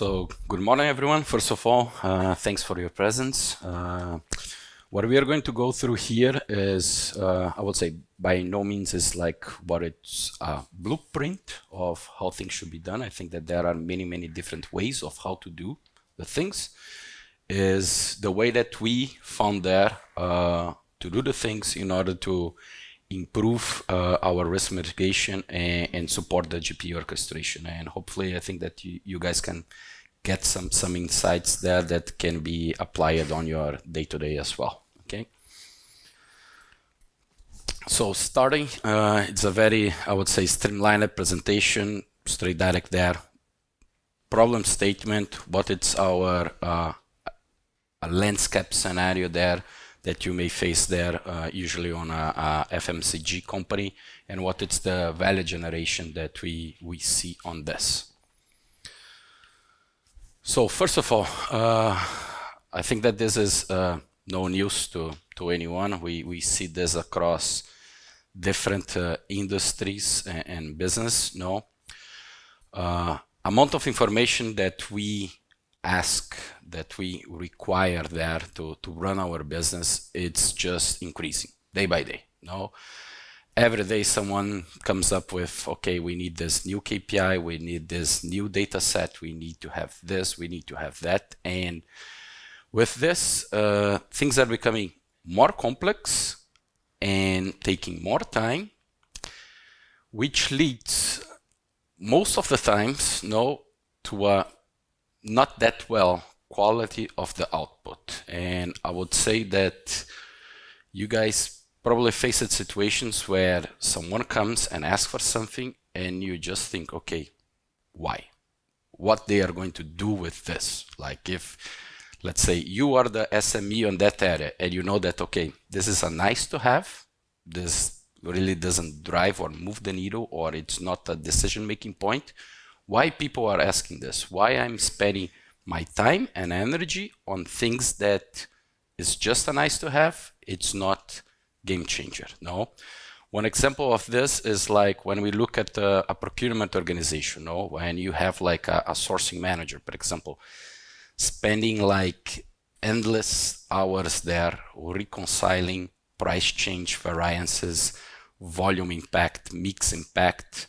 So good morning, everyone. First of all, thanks for your presence. What we are going to go through here is, I would say, by no means is like what it's a blueprint of how things should be done. I think that there are many, many different ways of how to do the things. Is the way that we found there to do the things in order to improve our risk mitigation and support the GP orchestration. And hopefully, I think that you guys can get some insights there that can be applied on your day-to-day as well. Okay. So starting, it's a very, I would say, streamlined presentation, straight direct there. Problem statement, what it's our a landscape scenario there that you may face there, usually on a FMCG company, and what it's the value generation that we see on this. So first of all, I think that this is no news to anyone. We see this across different industries and business. No, amount of information that we ask, that we require there to run our business, it's just increasing day by day. No, every day someone comes up with, okay, we need this new KPI, we need this new data set, we need to have this, we need to have that. And with this, things are becoming more complex and taking more time, which leads most of the times, no, to a not that well quality of the output. And I would say that you guys probably faced situations where someone comes and asks for something and you just think, okay, why? What they are going to do with this? Like if, let's say you are the SME on that area and you know that, okay, this is a nice to have, this really doesn't drive or move the needle, or it's not a decision-making point. Why people are asking this? Why I'm spending my time and energy on things that is just a nice to have? It's not game changer. No. One example of this is like when we look at a procurement organization. No, when you have like a sourcing manager, for example, spending like endless hours there reconciling price change variances, volume impact, mix impact.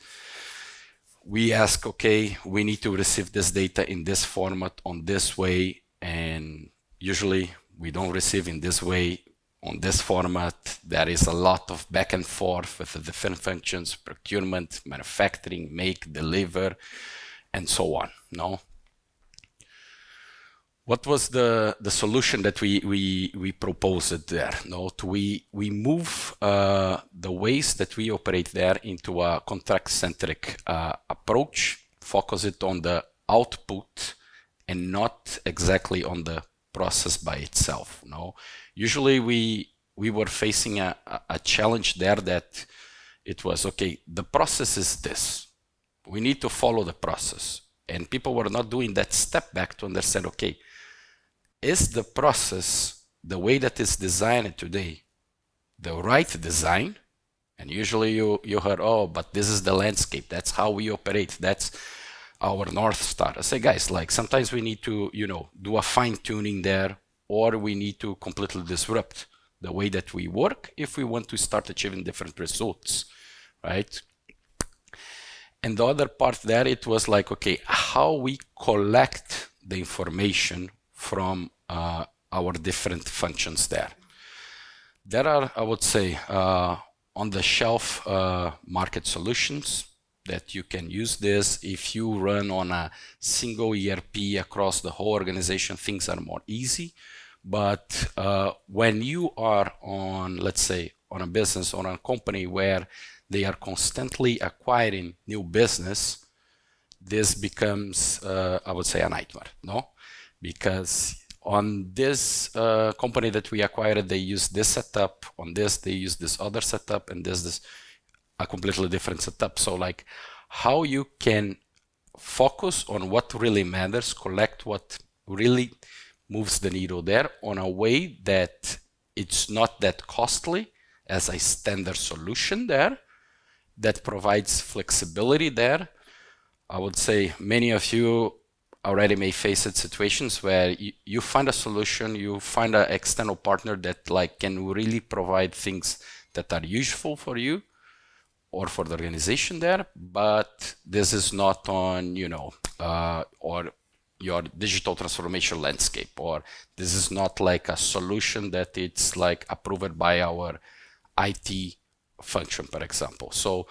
We ask, okay, we need to receive this data in this format on this way, and usually we don't receive in this way on this format. There is a lot of back and forth with the different functions, procurement, manufacturing, make, deliver, and so on. No. What was the solution that we proposed there? No, we move the ways that we operate there into a contract-centric approach, focus it on the output and not exactly on the process by itself. No, usually we were facing a challenge there that it was, okay, the process is this. We need to follow the process. And people were not doing that step back to understand, okay, is the process, the way that it's designed today, the right design? And usually you heard, oh, but this is the landscape. That's how we operate. That's our North Star. I say, guys, like sometimes we need to, do a fine tuning there, or we need to completely disrupt the way that we work if we want to start achieving different results, right? And the other part there, it was like, okay, how we collect the information from our different functions there. There are, I would say, on the shelf market solutions that you can use this. If you run on a single ERP across the whole organization, things are more easy. But when you are on, let's say, on a business or a company where they are constantly acquiring new business, this becomes, I would say, a nightmare, no? Because on this company that we acquired, they use this setup. On this, they use this other setup, and this a completely different setup. So like how you can focus on what really matters, collect what really moves the needle there on a way that it's not that costly as a standard solution there, that provides flexibility there. I would say many of you already may face situations where you find a solution, you find an external partner that like can really provide things that are useful for you or for the organization there, but this is not on, or your digital transformation landscape, or this is not like a solution that it's like approved by our IT function, for example. So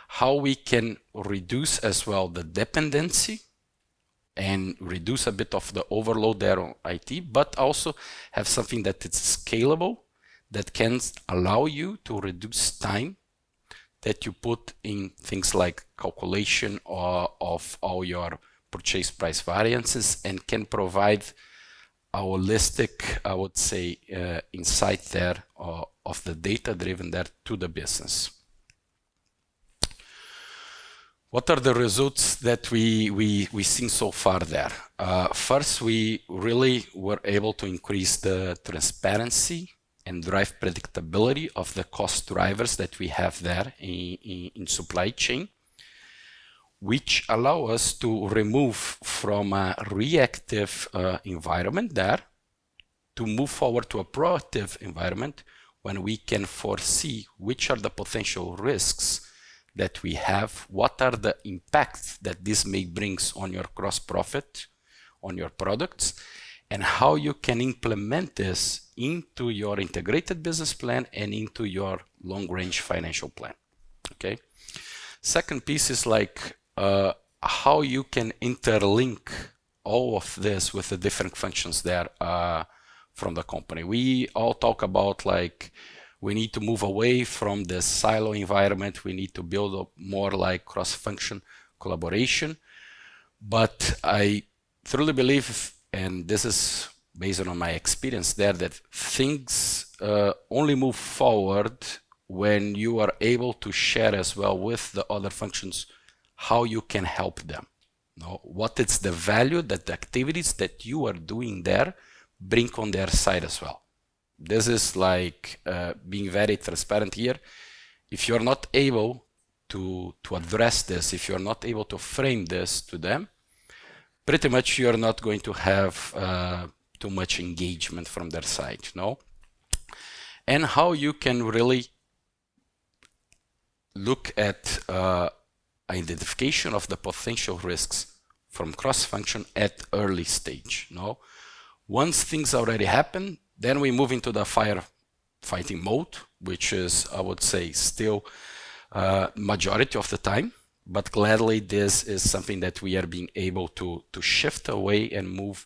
how we can reduce as well the dependency and reduce a bit of the overload there on IT, but also have something that is scalable, that can allow you to reduce time that you put in things like calculation of all your purchase price variances, and can provide a holistic, I would say, insight there of the data driven there to the business. What are the results that we seen so far there? First, we really were able to increase the transparency and drive predictability of the cost drivers that we have there in supply chain, which allow us to remove from a reactive environment there to move forward to a proactive environment when we can foresee which are the potential risks that we have, what are the impacts that this may brings on your gross profit, on your products, and how you can implement this into your integrated business plan and into your long-range financial plan. Okay. Second piece is like how you can interlink all of this with the different functions there from the company. We all talk about like we need to move away from the silo environment. We need to build up more like cross-function collaboration. But I truly believe, and this is based on my experience there, that things only move forward when you are able to share as well with the other functions how you can help them. What is the value that the activities that you are doing there bring on their side as well. This is like being very transparent here. If you're not able to address this, if you're not able to frame this to them, pretty much you're not going to have too much engagement from their side, And how you can really look at identification of the potential risks from cross-function at early stage, Once things already happen, then we move into the firefighting mode, which is, I would say, still majority of the time. But gladly, this is something that we are being able to shift away and move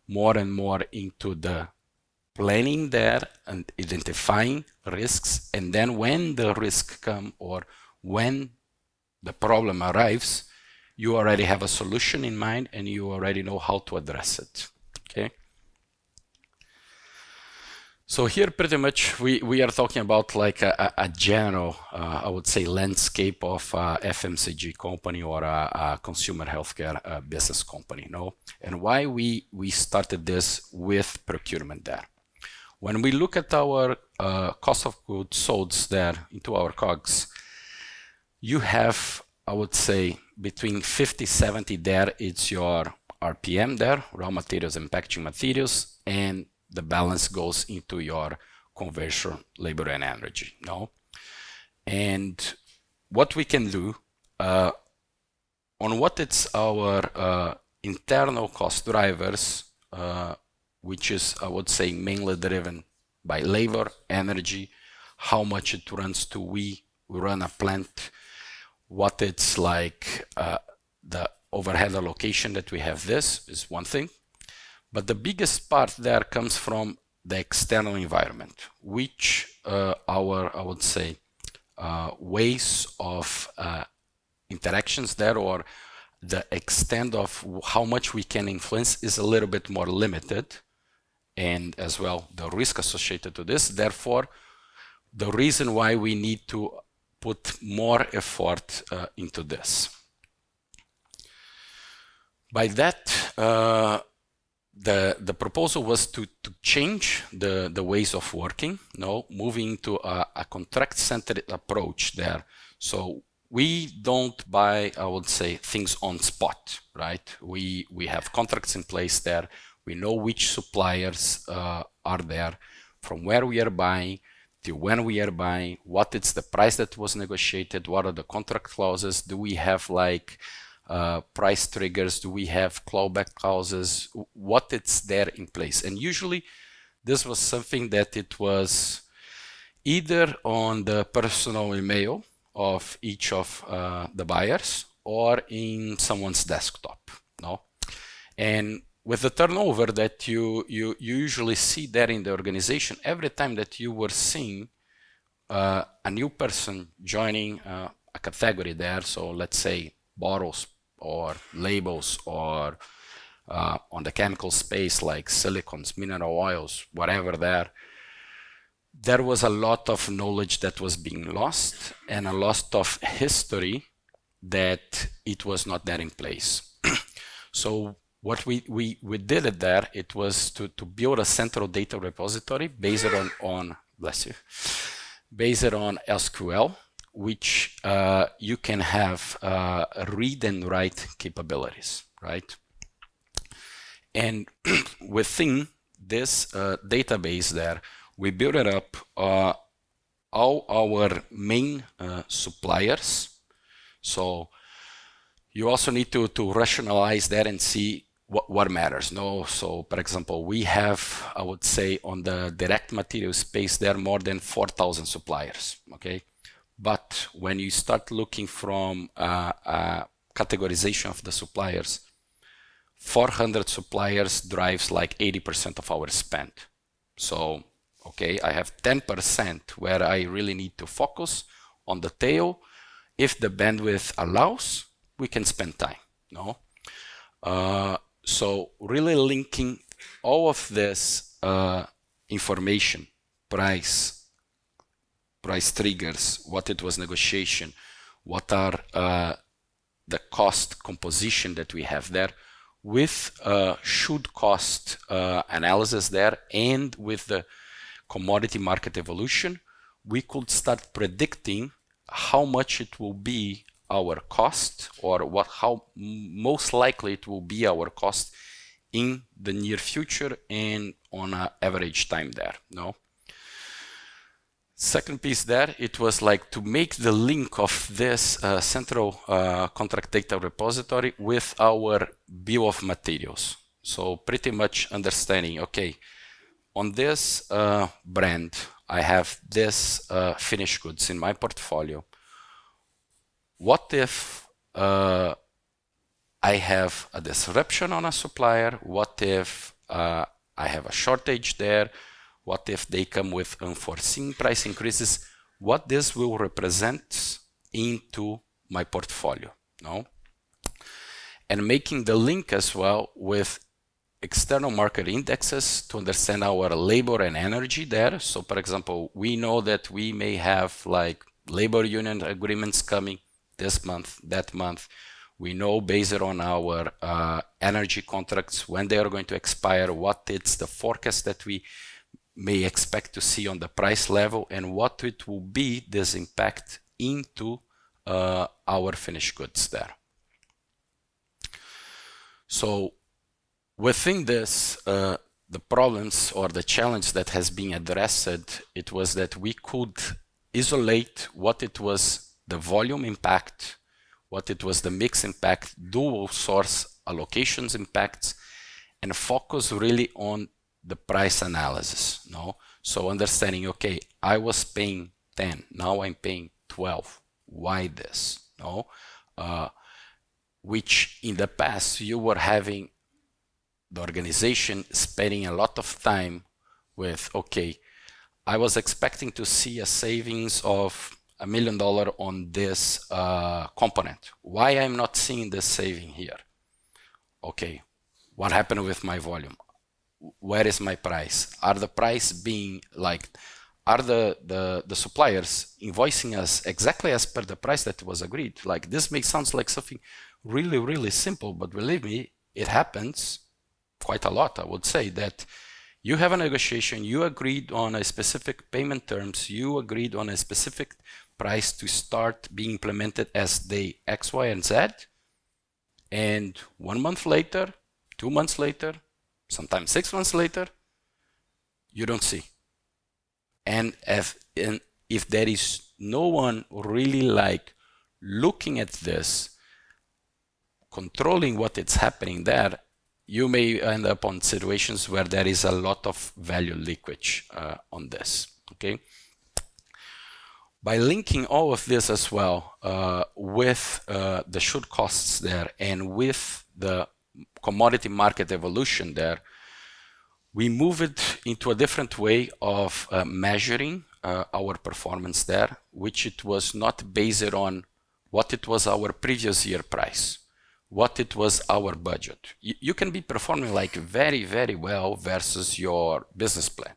more and more into the planning there and identifying risks. And then when the risk come or when the problem arrives, you already have a solution in mind and you already know how to address it. Okay. So here pretty much we are talking about like a general, I would say, landscape of a FMCG company or a consumer healthcare business company, And why we started this with procurement there. When we look at our cost of goods sold there into our COGS, you have, I would say, between 50-70 there, it's your RPM there, raw materials and packaging materials, and the balance goes into your conversion, labor, and energy. And what we can do on what it's our internal cost drivers, which is, I would say, mainly driven by labor, energy, how much it runs to we run a plant, what it's like the overhead allocation that we have. This is one thing. But the biggest part there comes from the external environment, which I would say, ways of interactions there, or the extent of how much we can influence is a little bit more limited, and as well the risk associated to this. Therefore, the reason why we need to put more effort into this. By that, the proposal was to change the ways of working, moving to a contract-centered approach there. So we don't buy, I would say, things on spot, right? We have contracts in place there. We know which suppliers are there, from where we are buying to when we are buying, what is the price that was negotiated, what are the contract clauses, do we have like price triggers, do we have clawback clauses, what is there in place. And usually this was something that it was either on the personal email of each of the buyers or in someone's desktop, no? And with the turnover that you usually see there in the organization, every time that you were seeing a new person joining a category there, so let's say bottles or labels, or on the chemical space like silicons, mineral oils, whatever there was a lot of knowledge that was being lost and a lot of history that it was not there in place. So what we did it there, it was to build a central data repository based on bless you, based on SQL, which you can have read and write capabilities, right? And within this database there, we built it up all our main suppliers. So you also need to rationalize that and see what matters. No, so for example, we have, I would say, on the direct material space, there are more than 4,000 suppliers. Okay, but when you start looking from categorization of the suppliers, 400 suppliers drives like 80% of our spend. So okay, I have 10% where I really need to focus on the tail. If the bandwidth allows, we can spend time. No, so really linking all of this information, price triggers, what it was negotiation, what are the cost composition that we have there, with should cost analysis there, and with the commodity market evolution, we could start predicting how much it will be our cost, or how most likely it will be our cost in the near future and on an average time there. No. Second piece there, it was like to make the link of this central contract data repository with our bill of materials. So pretty much understanding, okay, on this brand, I have this finished goods in my portfolio. What if I have a disruption on a supplier? What if I have a shortage there? What if they come with unforeseen price increases? What this will represent into my portfolio, no? And making the link as well with external market indexes to understand our labor and energy there. So for example, we know that we may have like labor union agreements coming this month, that month. We know based on our energy contracts when they are going to expire, what it's the forecast that we may expect to see on the price level, and what it will be this impact into our finished goods there. So within this, the problems or the challenge that has been addressed, it was that we could isolate what it was the volume impact, what it was the mix impact, dual source allocations impacts, and focus really on the price analysis. No, so understanding, okay, I was paying 10, now I'm paying 12. Why this? No, which in the past you were having the organization spending a lot of time with, okay, I was expecting to see a savings of $1 million on this component. Why I'm not seeing this saving here? Okay, what happened with my volume? Where is my price? Are the price being like, are the suppliers invoicing us exactly as per the price that was agreed? Like, this may sound like something really, really simple, but believe me, it happens quite a lot. I would say that you have a negotiation, you agreed on a specific payment terms, you agreed on a specific price to start being implemented as day X, Y, and Z. And 1 month later, 2 months later, sometimes 6 months later, you don't see. And if there is no one really like looking at this, controlling what is happening there, you may end up on situations where there is a lot of value leakage on this, okay? By linking all of this as well with the should costs there and with the commodity market evolution there, we move it into a different way of measuring our performance there, which it was not based on what it was our previous year price, what it was our budget. You can be performing like very, very well versus your business plan.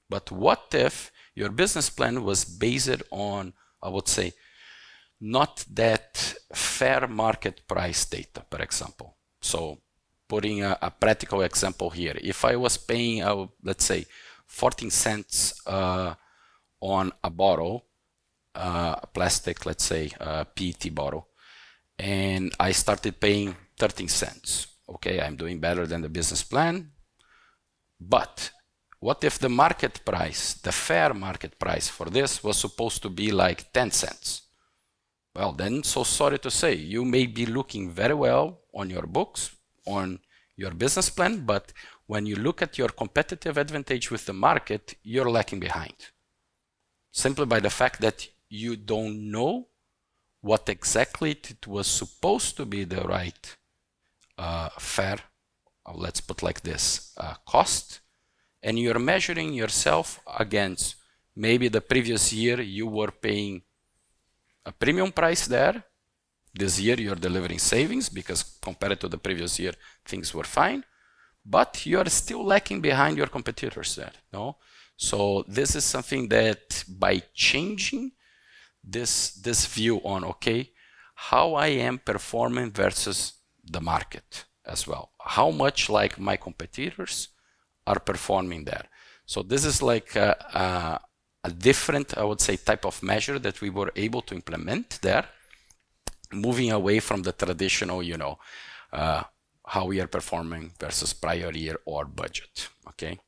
But what if your business plan was based on, I would say, not that fair market price data, for example? So putting a practical example here, if I was paying, let's say, 14 cents on a bottle, a plastic, let's say, PET bottle, and I started paying 13 cents. Okay, I'm doing better than the business plan. But what if the market price, the fair market price for this was supposed to be like 10 cents? Well, then, so sorry to say, you may be looking very well on your books, on your business plan, but when you look at your competitive advantage with the market, you're lacking behind. Simply by the fact that you don't know what exactly it was supposed to be the right fair, let's put like this, cost, and you're measuring yourself against maybe the previous year you were paying a premium price there. This year you're delivering savings because compared to the previous year things were fine, but you're still lacking behind your competitors there. No? So this is something that by changing this view on, okay, how I am performing versus the market as well, how much like my competitors are performing there. So this is like a different, I would say, type of measure that we were able to implement there, moving away from the traditional, you know, how we are performing versus prior year or budget, okay?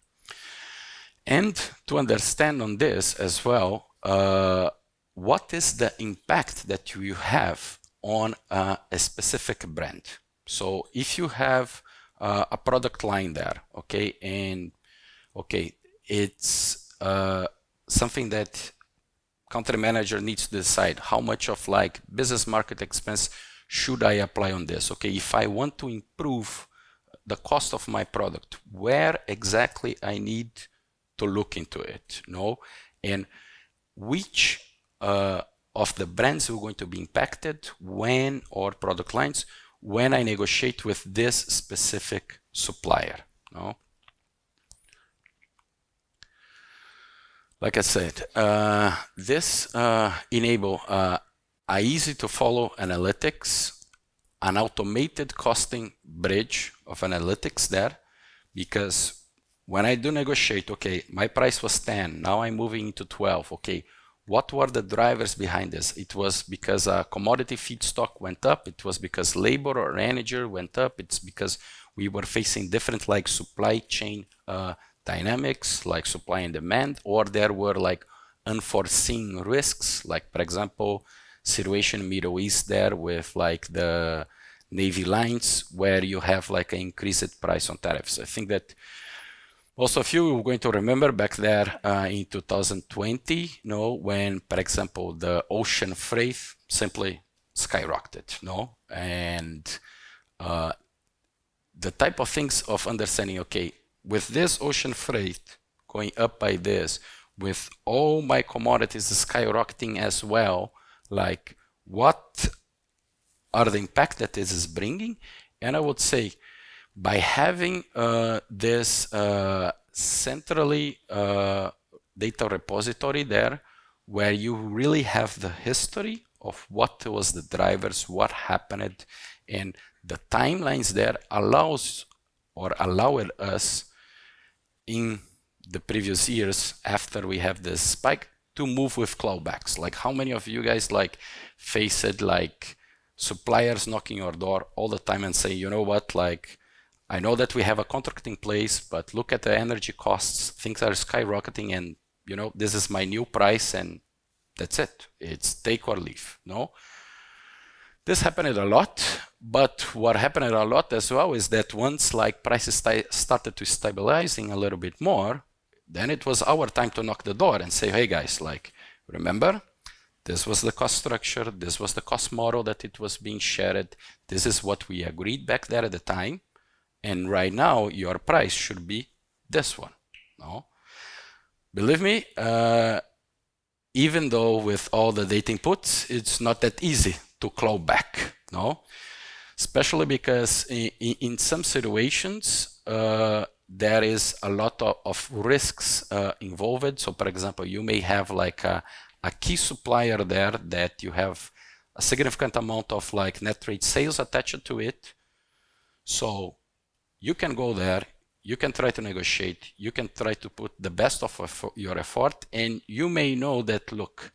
And to understand on this as well, what is the impact that you have on a specific brand? So if you have a product line there, okay, and okay, it's something that country manager needs to decide how much of like business market expense should I apply on this. Okay, if I want to improve the cost of my product, where exactly I need to look into it, no? And which of the brands are going to be impacted when, or product lines, when I negotiate with this specific supplier, no? Like I said, this enable a easy to follow analytics, an automated costing bridge of analytics there, because when I do negotiate, okay, my price was 10, now I'm moving into 12, okay, what were the drivers behind this? It was because commodity feedstock went up, it was because labor or energy went up, it's because we were facing different like supply chain dynamics, like supply and demand, or there were like unforeseen risks, like for example, situation in Middle East there with like the Navy lines where you have like an increased price on tariffs. I think that most of you are going to remember back there in 2020, you know, when, for example, the ocean freight simply skyrocketed, no? And the type of things of understanding, okay, with this ocean freight going up by this, with all my commodities skyrocketing as well, like what are the impact that this is bringing? And I would say by having this centrally data repository there, where you really have the history of what was the drivers, what happened, and the timelines there allows or allowed us in the previous years after we have this spike to move with clawbacks. Like how many of you guys like faced like suppliers knocking your door all the time and say, you know what, like I know that we have a contract in place, but look at the energy costs, things are skyrocketing, and you know, this is my new price and that's it. It's take or leave, no? This happened a lot, but what happened a lot as well is that once like prices started to stabilizing a little bit more, then it was our time to knock the door and say, hey guys, like, remember, this was the cost structure, this was the cost model that it was being shared, this is what we agreed back there at the time, and right now your price should be this one, no? Believe me, even though with all the data inputs, it's not that easy to claw back, no? Especially because in some situations, there is a lot of risks involved. So for example, you may have like a key supplier there that you have a significant amount of like net trade sales attached to it. So you can go there, you can try to negotiate, you can try to put the best of your effort, and you may know that, look,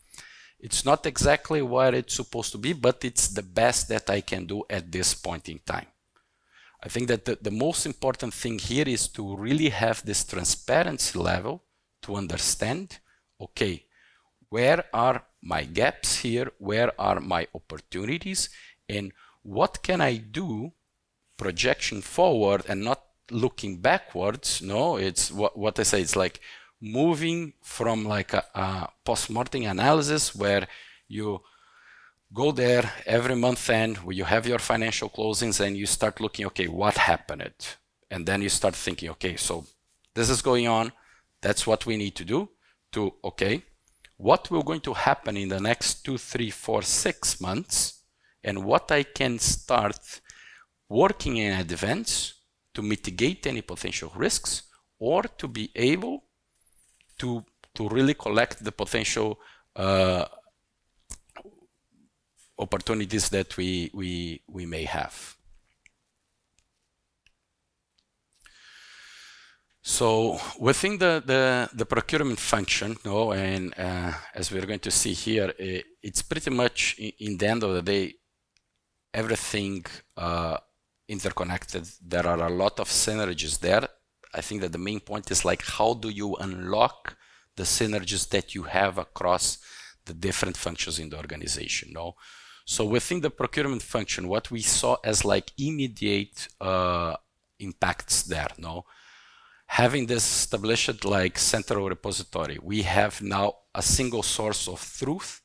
it's not exactly what it's supposed to be, but it's the best that I can do at this point in time. I think that the most important thing here is to really have this transparency level to understand, okay, where are my gaps here? Where are my opportunities? And what can I do projection forward and not looking backwards? No, it's what I say, it's like moving from like a post-mortem analysis where you go there every month end where you have your financial closings and you start looking, okay, what happened? And then you start thinking, okay, so this is going on. That's what we need to do to, okay, what will going to happen in the next 2, 3, 4, 6 months, and what I can start working in advance to mitigate any potential risks, or to be able to really collect the potential opportunities that we may have. So within the procurement function, no, and as we're going to see here, it's pretty much in the end of the day, everything interconnected. There are a lot of synergies there. I think that the main point is like, how do you unlock the synergies that you have across the different functions in the organization, no? So within the procurement function, what we saw as like immediate impacts there, no? Having this established like central repository, we have now a single source of truth,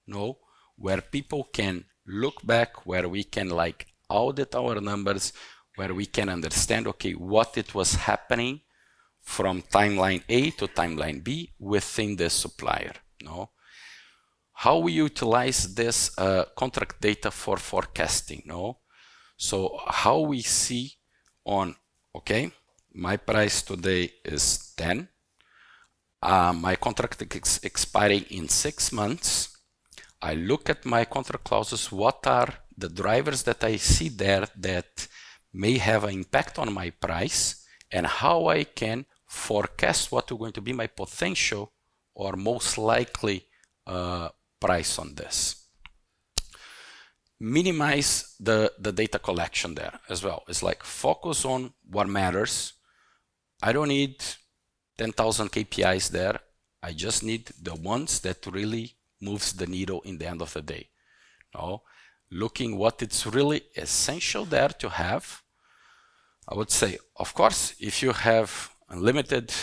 no? Where people can look back, where we can like audit our numbers, where we can understand, okay, what it was happening from timeline A to timeline B within the supplier, no? How we utilize this contract data for forecasting, no? So how we see on, okay, my price today is 10, my contract is expiring in 6 months. I look at my contract clauses, what are the drivers that I see there that may have an impact on my price, and how I can forecast what is going to be my potential or most likely price on this. Minimize the data collection there as well. It's like focus on what matters. I don't need 10,000 KPIs there. I just need the ones that really moves the needle in the end of the day. No? Looking what it's really essential there to have. I would say, of course, if you have unlimited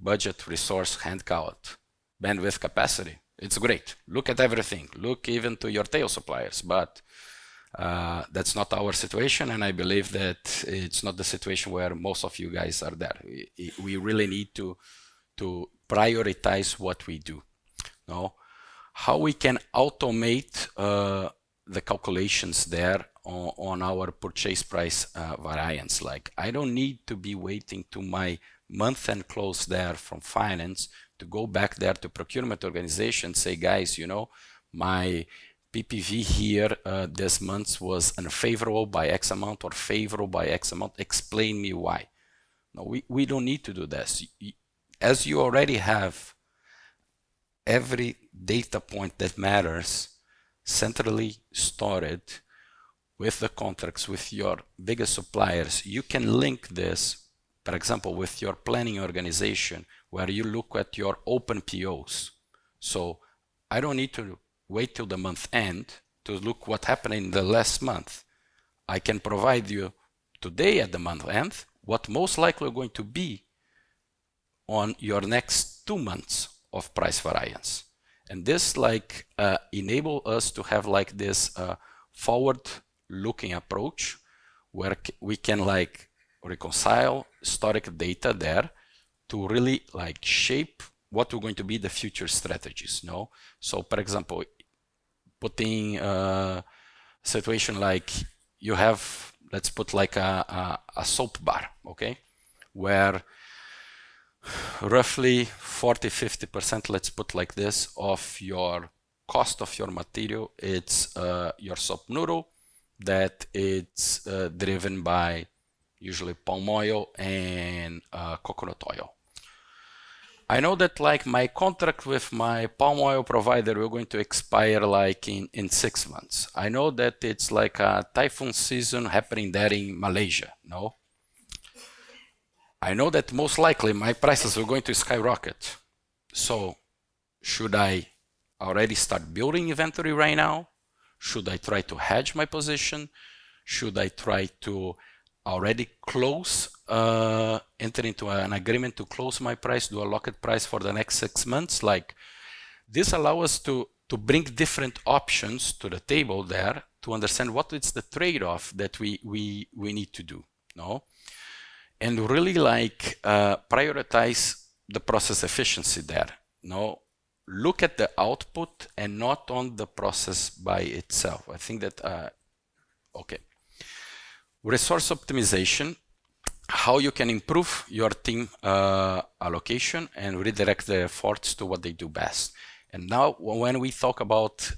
budget, resource, handcount, bandwidth capacity, it's great. Look at everything. Look even to your tail suppliers, but that's not our situation, and I believe that it's not the situation where most of you guys are there. We really need to prioritize what we do. No? How we can automate the calculations there on our purchase price variance. Like, I don't need to be waiting to my month-end close there from finance to go back there to procurement organization, say, guys, you know, my PPV here this month was unfavorable by X amount or favorable by X amount. Explain me why. No, we don't need to do this. As you already have every data point that matters centrally stored with the contracts with your biggest suppliers. You can link this, for example, with your planning organization, where you look at your open POs. So I don't need to wait till the month end to look what happened in the last month. I can provide you today at the month end what most likely going to be on your next 2 months of price variance. And this like enable us to have like this forward looking approach where we can like reconcile historic data there to really like shape what are going to be the future strategies. No, so for example, putting a situation like you have, let's put like a soap bar, okay, where roughly 40-50%, let's put like this, of your cost of your material, it's your soap noodle, that it's driven by usually palm oil and coconut oil. I know that like my contract with my palm oil provider will going to expire like in 6 months. I know that it's like a typhoon season happening there in Malaysia, no? I know that most likely my prices are going to skyrocket. So should I already start building inventory right now? Should I try to hedge my position? Should I try to already close, enter into an agreement to close my price, do a locked price for the next 6 months? Like this allows us to bring different options to the table there to understand what is the trade-off that we need to do, no? And really like prioritize the process efficiency there, no? Look at the output and not on the process by itself. I think that, okay. Resource optimization, how you can improve your team allocation and redirect their efforts to what they do best. And now when we talk about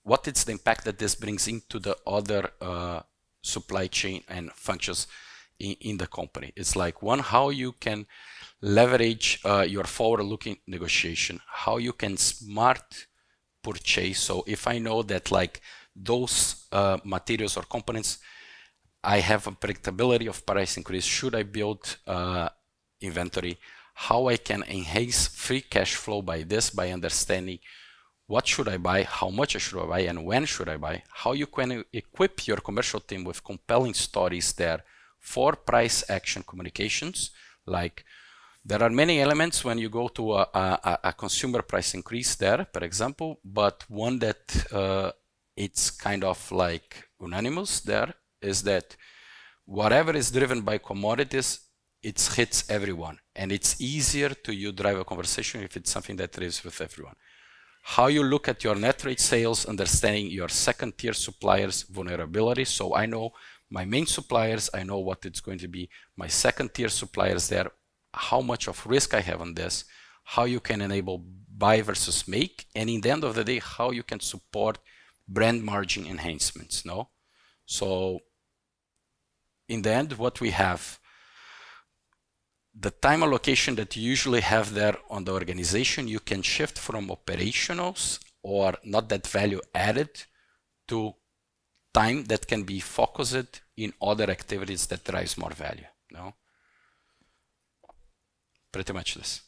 what is the impact that this brings into the other supply chain and functions in the company, it's like one, how you can leverage your forward-looking negotiation, how you can smart purchase. So if I know that like those materials or components, I have a predictability of price increase, should I build inventory, how I can enhance free cash flow by this, by understanding what should I buy, how much should I buy, and when should I buy, how you can equip your commercial team with compelling stories there for price action communications. Like there are many elements when you go to a consumer price increase there, for example, but one that it's kind of like unanimous there is that whatever is driven by commodities, it hits everyone. And it's easier to you drive a conversation if it's something that lives with everyone. How you look at your net rate sales, understanding your second tier suppliers' vulnerability. So I know my main suppliers, I know what it's going to be my second tier suppliers there, how much of risk I have on this, how you can enable buy versus make, and in the end of the day, how you can support brand margin enhancements, no? So in the end, what we have, the time allocation that you usually have there on the organization, you can shift from operationals or not that value added to time that can be focused in other activities that drives more value, no? Pretty much this.